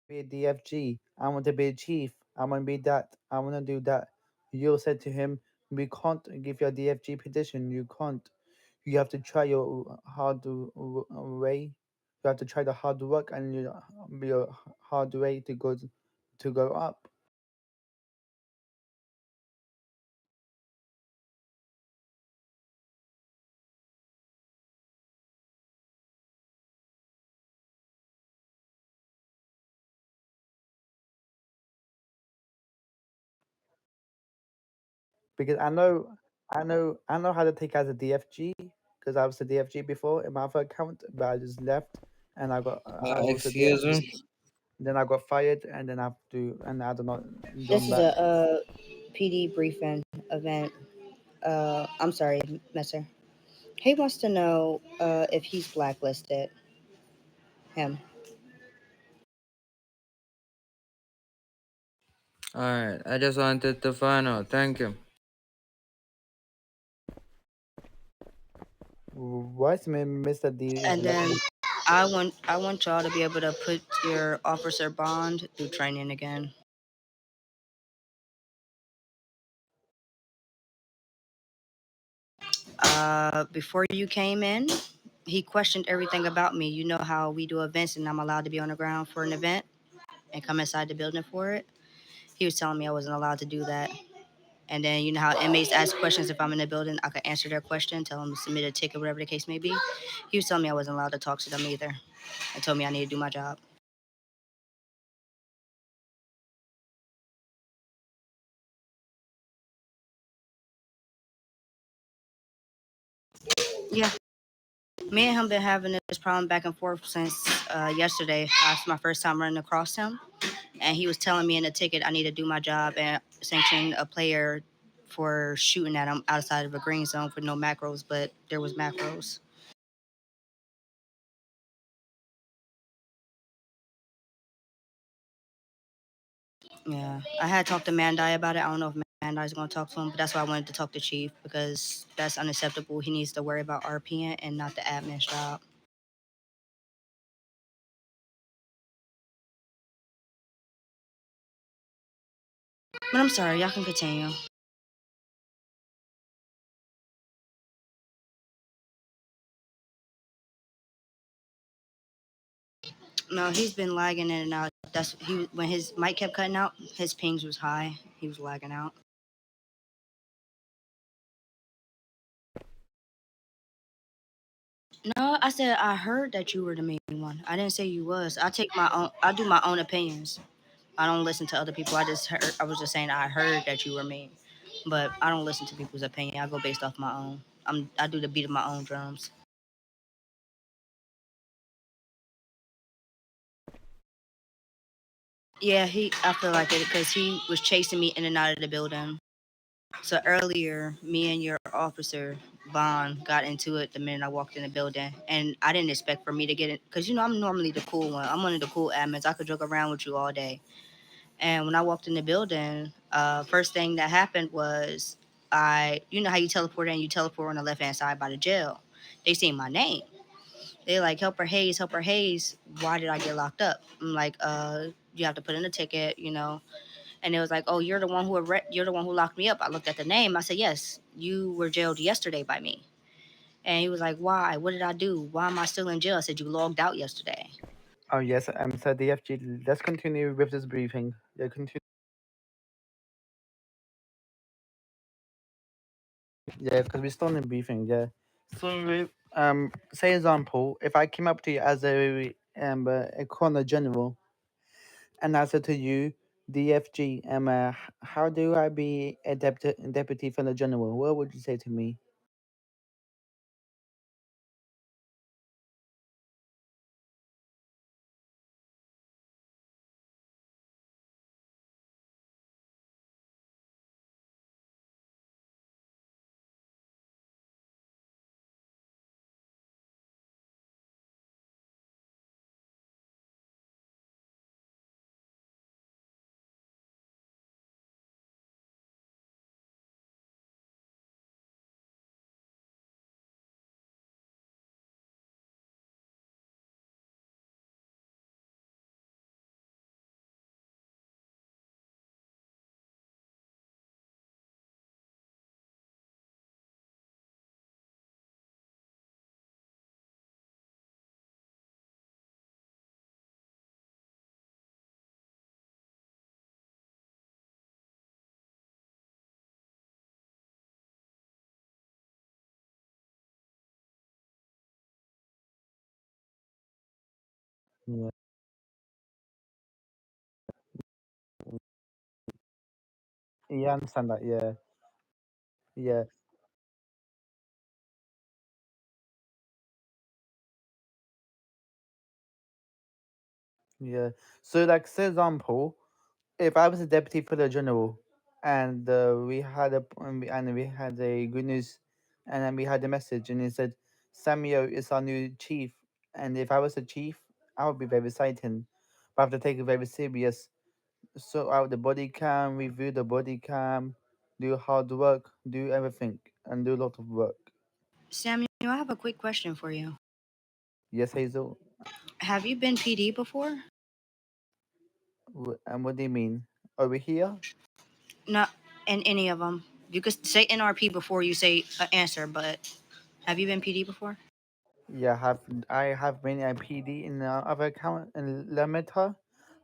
be a DFG. I want to be a chief. I want to be that. I want to do that. You said to him, we can't give you a DFG position. You can't. You have to try your way. You have to try the hard work and your hard way to go up. Because I know how to take as a DFG because I was a DFG before in my other account, but I just left and I was a Excuse DFG. me. Then I got fired, and then I have to and I do not This done is back. a PD briefing event. I'm sorry, Messer. He wants to know if he's blacklisted. Him. Alright, I just wanted to find out. Thank you. What's Mr. D is And then blacklisted? I want y'all to be able to put your officer bond through training again. Before you came in, he questioned everything about me. You know how we do events and I'm allowed to be on the ground for an event and come inside the building for it. He was telling me I wasn't allowed to do that. And then you know how inmates ask questions if I'm in the building, I could answer their question, tell them to submit a ticket, whatever the case may be. He was telling me I wasn't allowed to talk to them either. And told me I need to do my job. Yeah, me and him been having this problem back and forth since yesterday. That's my first time running across him, and he was telling me in the ticket I need to do my job and sanction a player for shooting at him outside of a green zone with no macros, but there was macros. Yeah, I had talked to Mandai about it. I don't know if Mandai's going to talk to him, but that's why I wanted to talk to Chief because that's unacceptable. He needs to worry about RPing and not the admin's job. But I'm sorry, y'all can continue. No, he's been lagging in and out. That's he when his mic kept cutting out, his pings was high. He was lagging out. No, I said I heard that you were the main one. I didn't say you was. I take my own. I do my own opinions. I don't listen to other people. I just heard. I was just saying I heard that you were mean, but I don't listen to people's opinion. I go based off my own. I do the beat of my own drums. Yeah, he. I feel like it because he was chasing me in and out of the building. So earlier, me and your officer Bond got into it the minute I walked in the building, and I didn't expect for me to get it because I'm normally the cool one. I'm one of the cool admins. I could joke around with you all day. And when I walked in the building, first thing that happened was you know how you teleport in, you teleport on the left hand side by the jail. They seen my name. They like help her Haze, help her Haze. Why did I get locked up? I'm like, you have to put in a ticket, And it was like, oh, you're the one who locked me up. I looked at the name. I said, yes, you were jailed yesterday by me. And he was like, why? What did I do? Why am I still in jail? I said, you logged out yesterday. Oh yes, so DFG. Let's continue with this briefing. Yeah, continue. Yeah, because we're still in briefing. Yeah. So say example, if I came up to you as a corner general, and I said to you, DFG, how do I be a deputy for the general? What would you say to me? Yeah, yeah, I understand that. Yeah, yeah, yeah. So, like, say example, if I was a deputy for the general, and we had a good news, and then we had a message, and it said, "Samuel is our new chief." And if I was a chief, I would be very excited, but I have to take it very serious. Sort out the body cam, review the body cam, do hard work, do everything, and do a lot of work. Samuel, I have a quick question for you. Yes, Hazel. Have you been PD before? And what do you mean? Over here? Not in any of them. You could say NRP before you say an answer, but have you been PD before? Yeah, I have been a PD in the other account in Lametta.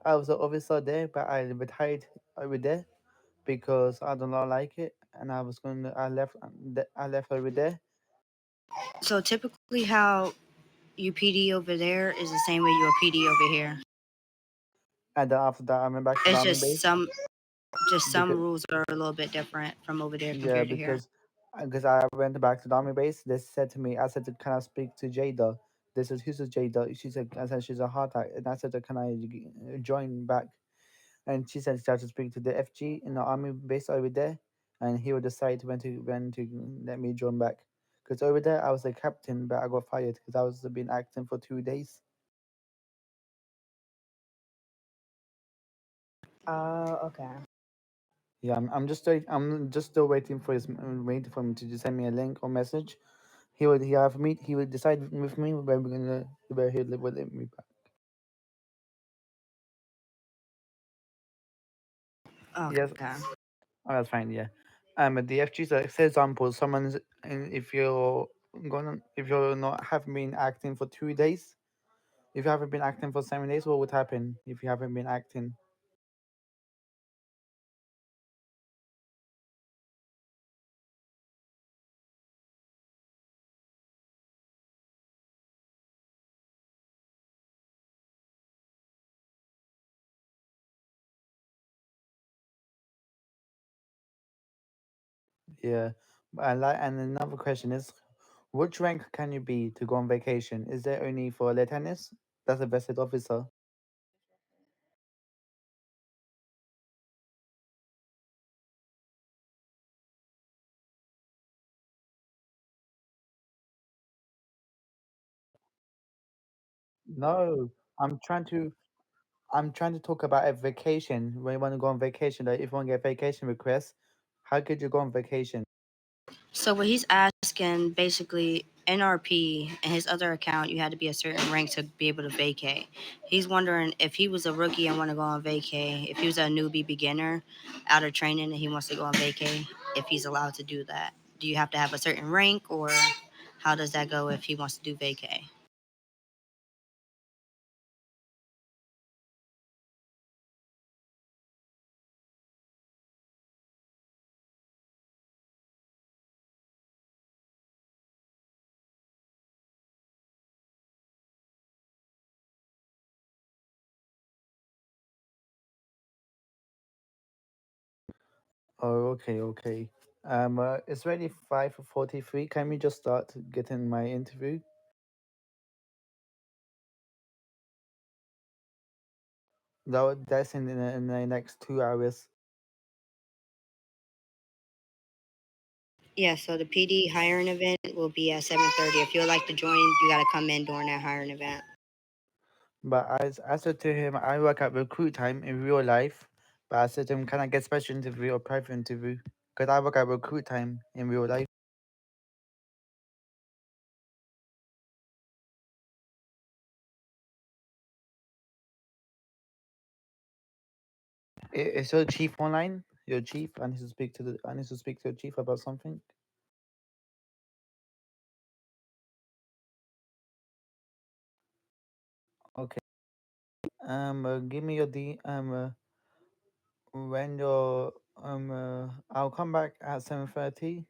I was an officer there, but I retired over there because I do not like it, and I left over there, So typically, how you PD over there is the same way you are PD over here. and then after that I went back to the It's army just base some because rules are a little bit different from over there yeah compared to here. because I went back to the army base. They said to me, I said, "Can I speak to Jada?" They said, "Who's Jada?" She said, "I said she's a heart attack," and I said, "Can I join back?" And she said she had to speak to the FG in the army base over there, and he would decide when to let me join back. Because over there I was a captain, but I got fired because I was been acting for 2 days. Oh, okay. Yeah, I'm just still waiting for him to just send me a link or message. He would decide with me where he would let me back. Yes, Okay. oh, that's fine. Yeah, but the FG, so say example, someone's and if you're not haven't been acting for 2 days, if you haven't been acting for 7 days, what would happen if you haven't been acting? Yeah, and another question is, which rank can you be to go on vacation? Is there only for lieutenants? That's a vested officer. No, I'm trying to I'm trying to talk about a vacation. When you want to go on vacation, like if you want to get vacation requests, how could you go on vacation? So what he's asking, basically, NRP and his other account, you had to be a certain rank to be able to vacate. He's wondering if he was a rookie and want to go on vacay, if he was a newbie beginner out of training and he wants to go on vacay, if he's allowed to do that. Do you have to have a certain rank, or how does that go if he wants to do vacay? Oh, okay, okay. It's already 5:43. Can we just start getting my interview? That's in the next 2 hours. Yeah, so the PD hiring event will be at 7:30. If you'd like to join, you got to come in during that hiring event. But I said to him, I work at recruit time in real life. But I said to him, can I get special interview or private interview? Because I work at recruit time in real life. Is your chief online? Your chief? I need to speak to your chief about something. Okay. Give me your D. When your I'll come back at 7:30.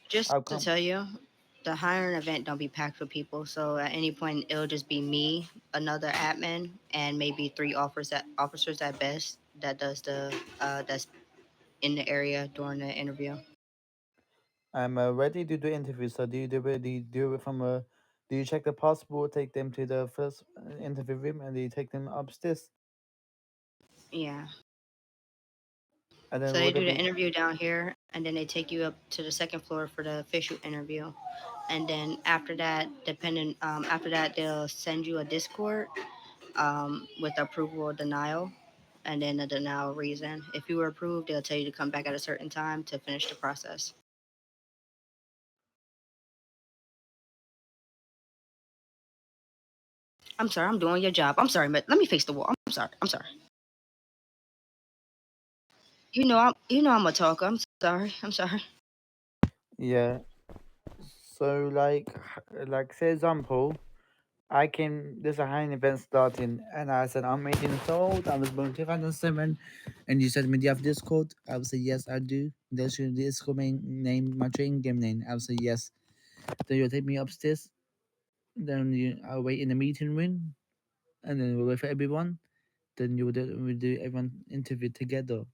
Just I'll to come. tell you, The hiring event don't be packed with people, so at any point it'll just be me, another admin, and maybe three officers at best that does the that's in the area during the interview. I'm ready to do interview. So do you do it from a do you check the passport, take them to the first interview room, and do you take them upstairs? Yeah. And So then they would do it the be interview down here, and then they take you up to the second floor for the official interview. And then after that, after that they'll send you a Discord with approval or denial, and then the denial reason. If you were approved, they'll tell you to come back at a certain time to finish the process. I'm sorry, I'm doing your job. I'm sorry, but let me face the wall. I'm sorry. I'm sorry. You know I'm a talker. I'm sorry. I'm sorry. yeah? So like say example, I came. There's a hiring event starting, and I said I'm 18 years old. I was born in 2007, and you said me, do you have Discord? I would say yes, I do. There's your Discord name, my trading game name. I would say yes. Then you'll take me upstairs. Then I'll wait in the meeting room, and then we'll wait for everyone. Then we do everyone interview together.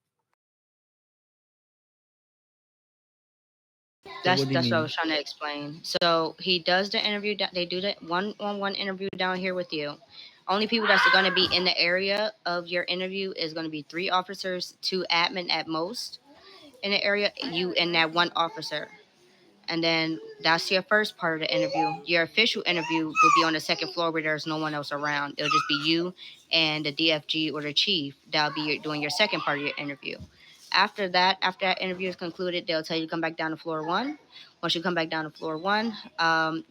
So That's what do you that's what I mean? was trying to explain. So he does the interview. They do the one-on-one interview down here with you. Only people that's going to be in the area of your interview is going to be three officers, two admin at most in the area. You and that one officer. And then that's your first part of the interview. Your official interview will be on the second floor where there's no one else around. It'll just be you and the DFG or the chief. That'll be doing your second part of your interview. After that interview is concluded, they'll tell you to come back down to floor one. Once you come back down to floor one,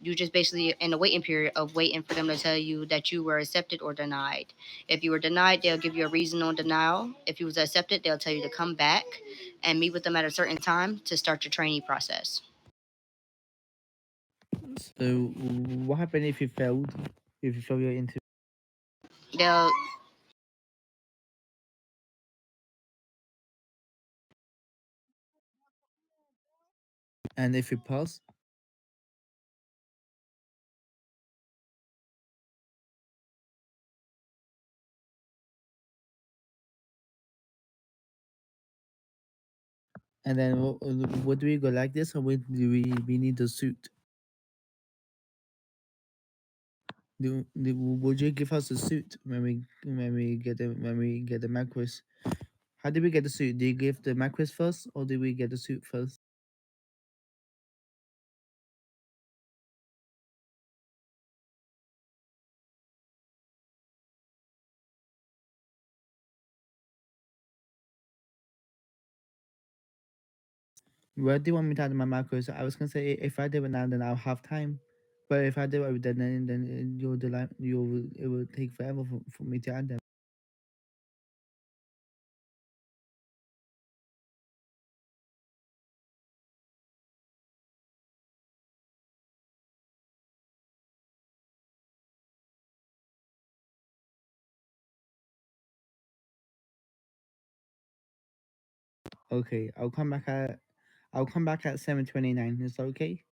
you just basically in the waiting period of waiting for them to tell you that you were accepted or denied. If you were denied, they'll give you a reason on denial. If you was accepted, they'll tell you to come back and meet with them at a certain time to start your training process. So what happened if you failed? If you fail your interview, They'll and if you pass, and then what do we go like this, or do we need a suit? Would you give us a suit when we get the macros? How did we get the suit? Do you give the macros first, or did we get the suit first? Where do you want me to add my macros? I was gonna say if I do it now, then I'll have time. But if I do it then you'll delay. You it will take forever for me to add them. Okay, I'll come back at 7:29. Is that okay?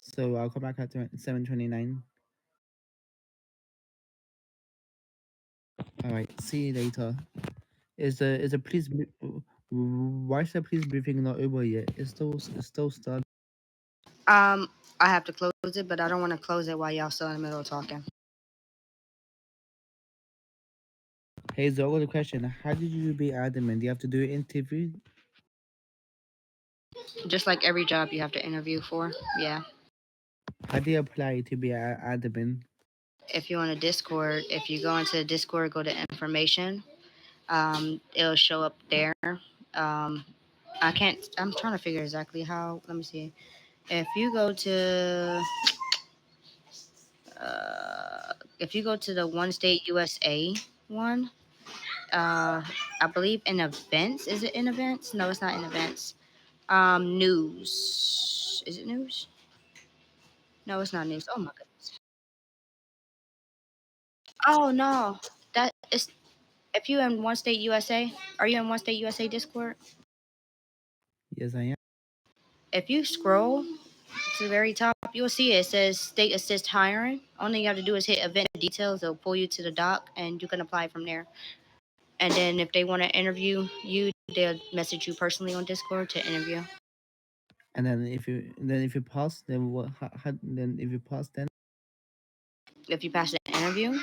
So I'll come back at 7:29. All right. See you later. Is the police? Why is the police briefing not over yet? It's still started. um I have to close it, but I don't want to close it while y'all still in the middle of talking. Hey, so I got a question. How did you be adamant? Do you have to do an interview? Just like every job you have to interview for. Yeah. How do you apply to be admin? If you're on a Discord, if you go into the Discord, go to information. It'll show up there. Um, I can't. I'm trying to figure exactly how. Let me see. If you go to, if you go to the One State USA one, I believe in events. Is it in events? No, it's not in events. News. Is it news? No, it's not news. Oh my goodness. Oh no, that is. If you in One State USA, are you in One State USA Discord? Yes, I am. If you scroll to the very top, you'll see it says State Assist Hiring. Only you have to do is hit Event Details. It'll pull you to the doc, and you can apply from there. And then if they want to interview you, they'll message you personally on Discord to interview. And then if you pass, then what? Then if you pass, then If you pass the interview,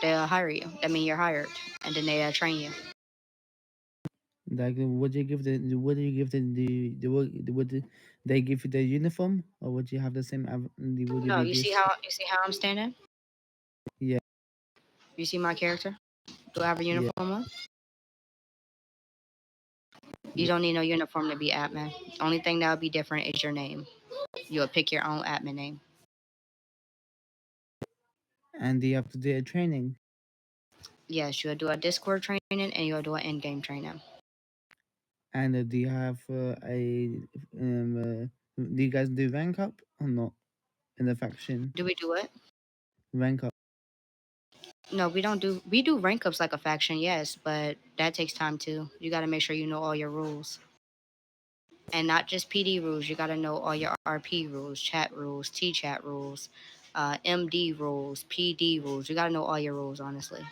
they'll hire you. I mean, you're hired, and then they'll train you. like what do you give the work would they give you the uniform, or would you have the same would it No, be you see this? how I'm standing. Yeah, You see my character. Do I have a yeah, uniform on? You yeah. don't need no uniform to be admin. Only thing that would be different is your name. You'll pick your own admin name. And you have to do a training. Yes, you'll do a Discord training and you'll do an in-game training. And do you have do you guys do rank up or not in the faction? Do we do it? Rank up. No, we don't do. We do rank ups like a faction, yes, but that takes time too. You got to make sure you know all your rules, and not just PD rules. You got to know all your RP rules, chat rules, T chat rules, MD rules, PD rules. You got to know all your rules, honestly.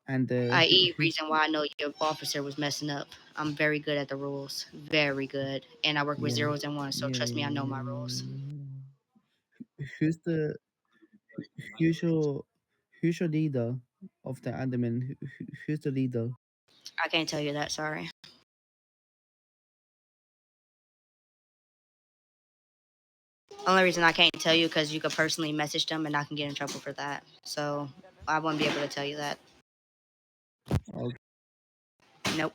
And I.e., who's reason why I know your officer was messing up. I'm very good at the rules, very good, and I work with yeah, zeros and ones, so yeah, trust me, I yeah, know yeah, my rules. yeah. Who's the who's your who's your leader of the admin? Who's the leader? I can't tell you that. Sorry. Only reason I can't tell you because you could personally message them and I can get in trouble for that. So I won't be able to tell you that. Okay. Nope.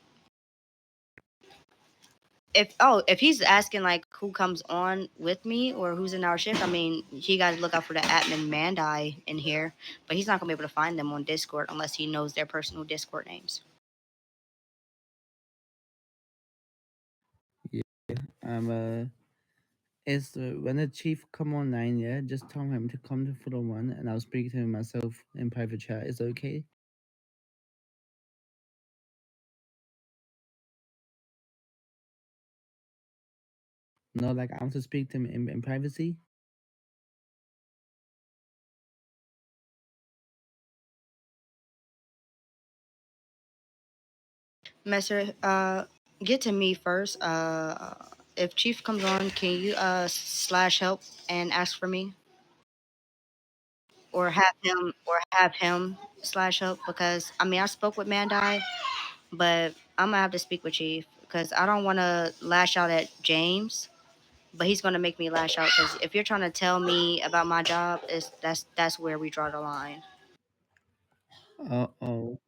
If he's asking like who comes on with me or who's in our shift, I mean he got to look out for the admin Mandai in here, but he's not gonna be able to find them on Discord unless he knows their personal Discord names. Yeah. Is when the chief come online, yeah, just tell him to come to floor one, and I'll speak to him myself in private chat. Is it okay? No, like I want to speak to him in privacy. Messer, get to me first. If Chief comes on, can you slash help and ask for me, or have him slash help because I mean I spoke with Mandai, but I'm gonna have to speak with Chief because I don't want to lash out at James, but he's gonna make me lash out because if you're trying to tell me about my job, is that's where we draw the line. Oh.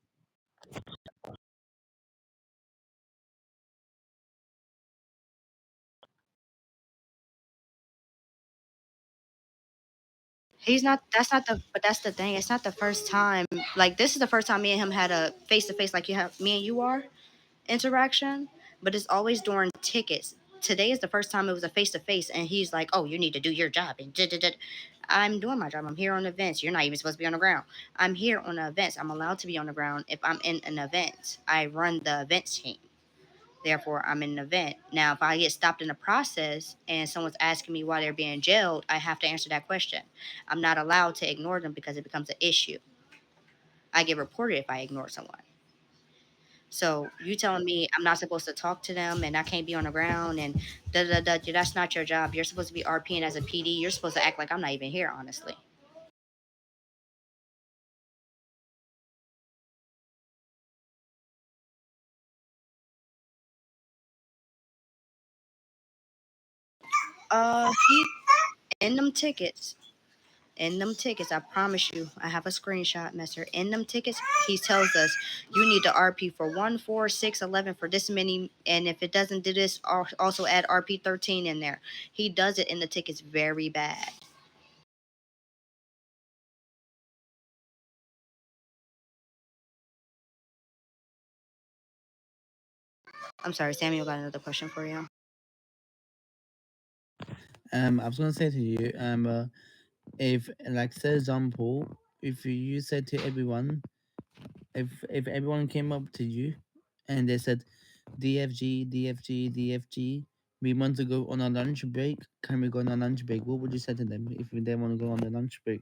He's not. That's not the. But that's the thing. It's not the first time. Like this is the first time me and him had a face to face, like you have me and you are interaction. But it's always during tickets. Today is the first time it was a face to face, and he's like, "Oh, you need to do your job." And I'm doing my job. I'm here on events. You're not even supposed to be on the ground. I'm here on the events. I'm allowed to be on the ground if I'm in an event. I run the events team. Therefore, I'm in an event. Now, if I get stopped in the process and someone's asking me why they're being jailed, I have to answer that question. I'm not allowed to ignore them because it becomes an issue. I get reported if I ignore someone. So you telling me I'm not supposed to talk to them and I can't be on the ground and da da da. That's not your job. You're supposed to be RPing as a PD. You're supposed to act like I'm not even here. Honestly, he in them tickets. In them tickets, I promise you, I have a screenshot, Messer. In them tickets, he tells us you need to RP for 1, 4, 6, 11 for this many, and if it doesn't do this, also add RP 13 in there. He does it in the tickets very bad. I'm sorry, Samuel got another question for you. I was gonna say to you, if like for example, if you said to everyone, if everyone came up to you and they said DFG, DFG, DFG, we want to go on a lunch break. Can we go on a lunch break? What would you say to them if they want to go on the lunch break?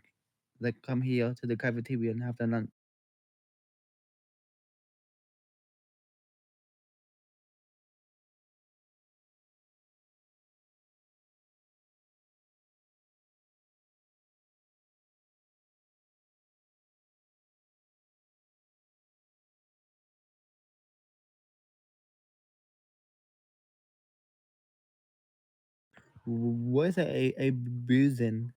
Like come here to the cafeteria and have the lunch. What is a boozing?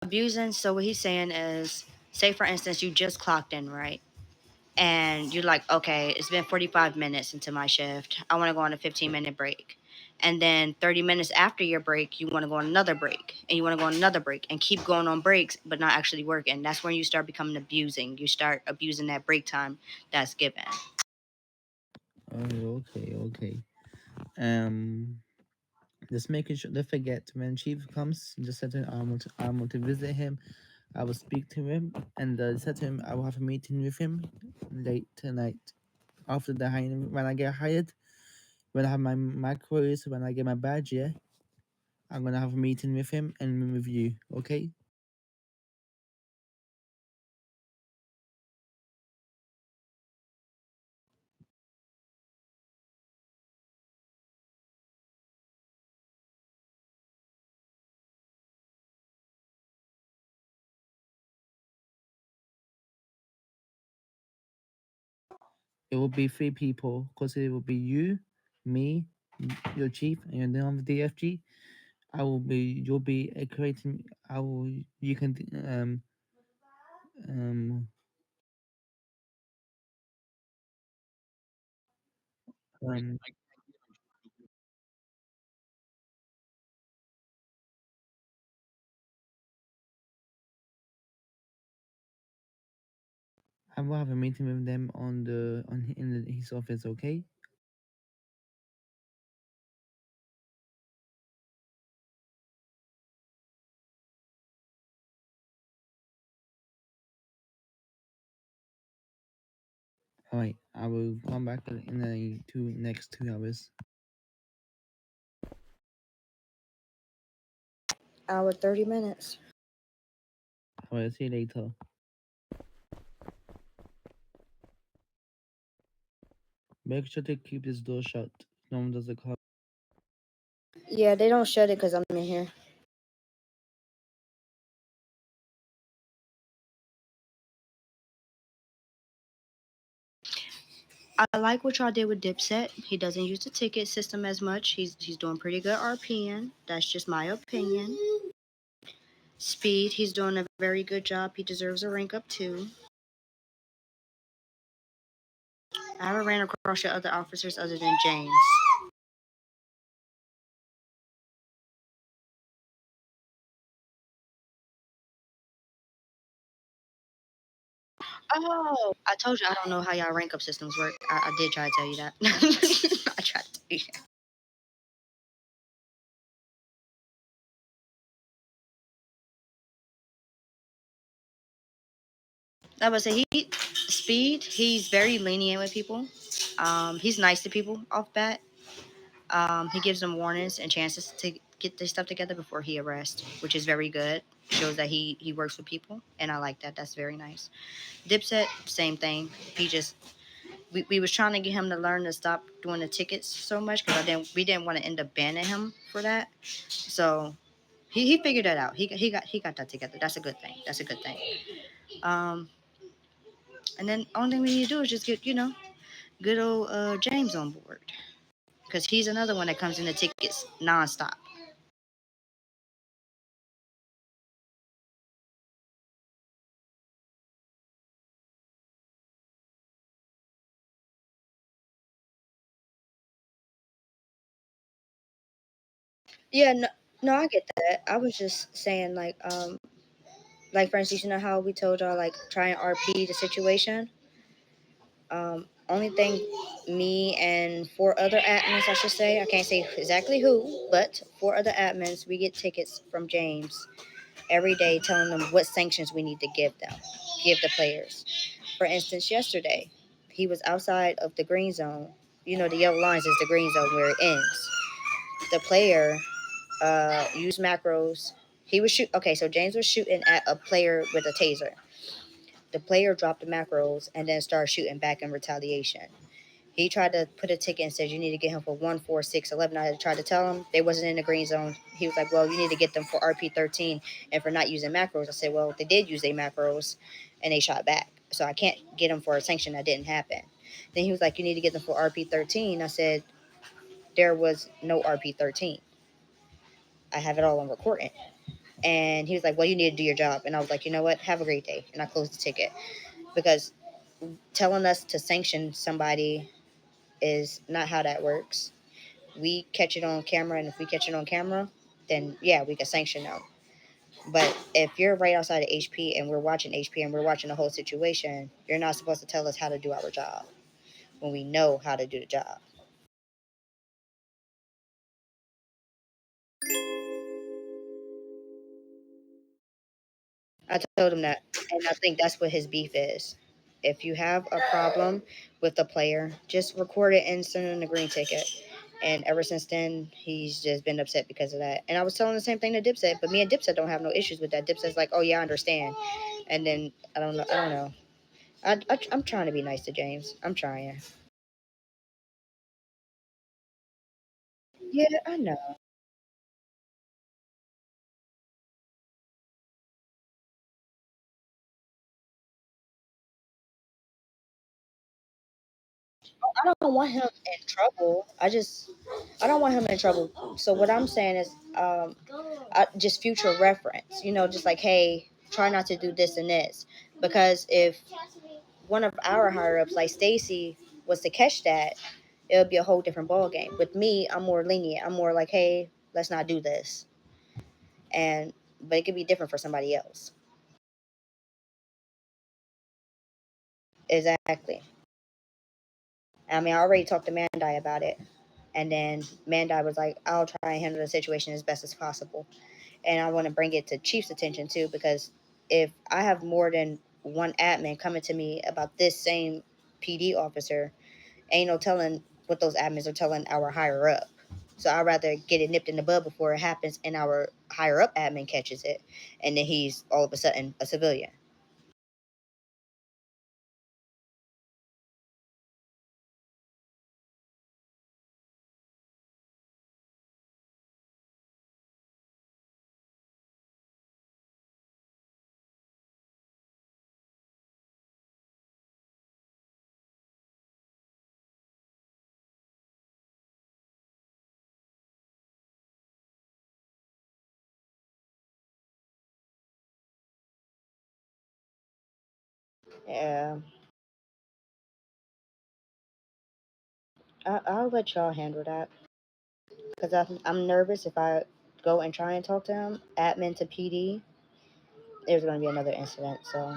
Abusing. So what he's saying is, say for instance, you just clocked in, right? And you're like, okay, it's been 45 minutes into my shift. I want to go on a 15-minute break. And then 30 minutes after your break, you want to go on another break, and you want to go on another break, and keep going on breaks, but not actually working. That's when you start becoming abusing. You start abusing that break time that's given. Oh, okay, okay. Um, just making sure. Don't forget when Chief comes, just said to him, I want to visit him. I will speak to him, and said to him, I will have a meeting with him late tonight. After the hiring, when I get hired, when I have my queries, when I get my badge, yeah, I'm gonna have a meeting with him and with you. Okay? It will be three people, cause it will be you, me, your chief, and your name of DFG. I will be. You'll be creating. I will. You can um um. I will have a meeting with them on his office. Okay. All right. I will come back in the next 2 hours. Hour 30 minutes. I will see you later. Make sure to keep this door shut. No one does come. Yeah, they don't shut it because I'm in here. I like what y'all did with Dipset. He doesn't use the ticket system as much. He's doing pretty good RPing. That's just my opinion. Speed, he's doing a very good job. He deserves a rank up too. I haven't ran across your other officers other than James. Oh, I told you I don't know how y'all rank up systems work. I did try to tell you that. I tried to tell you. I would say speed. He's very lenient with people. He's nice to people off bat. He gives them warnings and chances to get their stuff together before he arrests, which is very good. Shows that he works with people, and I like that. That's very nice. Dipset, same thing. He just we was trying to get him to learn to stop doing the tickets so much because we didn't want to end up banning him for that. So he figured that out. He got that together. That's a good thing. That's a good thing. Um, and then only thing we need to do is just get good old James on board because he's another one that comes in the tickets nonstop. Yeah, no, no, I get that. I was just saying, like for instance, you know how we told y'all like try and RP the situation. Only thing, me and four other admins, I should say, I can't say exactly who, but four other admins, we get tickets from James every day, telling them what sanctions we need to give them, give the players. For instance, yesterday, he was outside of the green zone. You know, the yellow lines is the green zone where it ends. The player used macros. He was shoot. Okay, so James was shooting at a player with a taser. The player dropped the macros and then started shooting back in retaliation. He tried to put a ticket and said you need to get him for 14611. I tried to tell him they wasn't in the green zone. He was like, well, you need to get them for RP13 and for not using macros. I said, well, they did use their macros and they shot back. So I can't get them for a sanction that didn't happen. Then he was like, you need to get them for RP13. I said, there was no RP13. I have it all on recording. And he was like, well, you need to do your job. And I was like, you know what? Have a great day. And I closed the ticket because telling us to sanction somebody is not how that works. We catch it on camera, and if we catch it on camera, then yeah, we can sanction them. But if you're right outside of HP and we're watching HP and we're watching the whole situation, you're not supposed to tell us how to do our job when we know how to do the job. I told him that, and I think that's what his beef is. If you have a problem with the player, just record it and send him the green ticket. And ever since then, he's just been upset because of that. And I was telling the same thing to Dipset, but me and Dipset don't have no issues with that. Dipset's like, oh yeah, I understand. And then I don't know. I don't know. I'm trying to be nice to James. I'm trying. Yeah, I know. I don't want him in trouble. I don't want him in trouble. So what I'm saying is, just future reference. You know, just like, hey, try not to do this and this, because if one of our higher ups, like Stacy, was to catch that, it would be a whole different ball game. With me, I'm more lenient. I'm more like, hey, let's not do this, and but it could be different for somebody else. Exactly. I mean, I already talked to Mandai about it. And then Mandai was like, I'll try and handle the situation as best as possible. And I want to bring it to Chief's attention too, because if I have more than one admin coming to me about this same PD officer, ain't no telling what those admins are telling our higher up. So I'd rather get it nipped in the bud before it happens and our higher up admin catches it. And then he's all of a sudden a civilian. Yeah. I'll let y'all handle that. Because I'm nervous if I go and try and talk to him, admin to PD, there's going to be another incident. So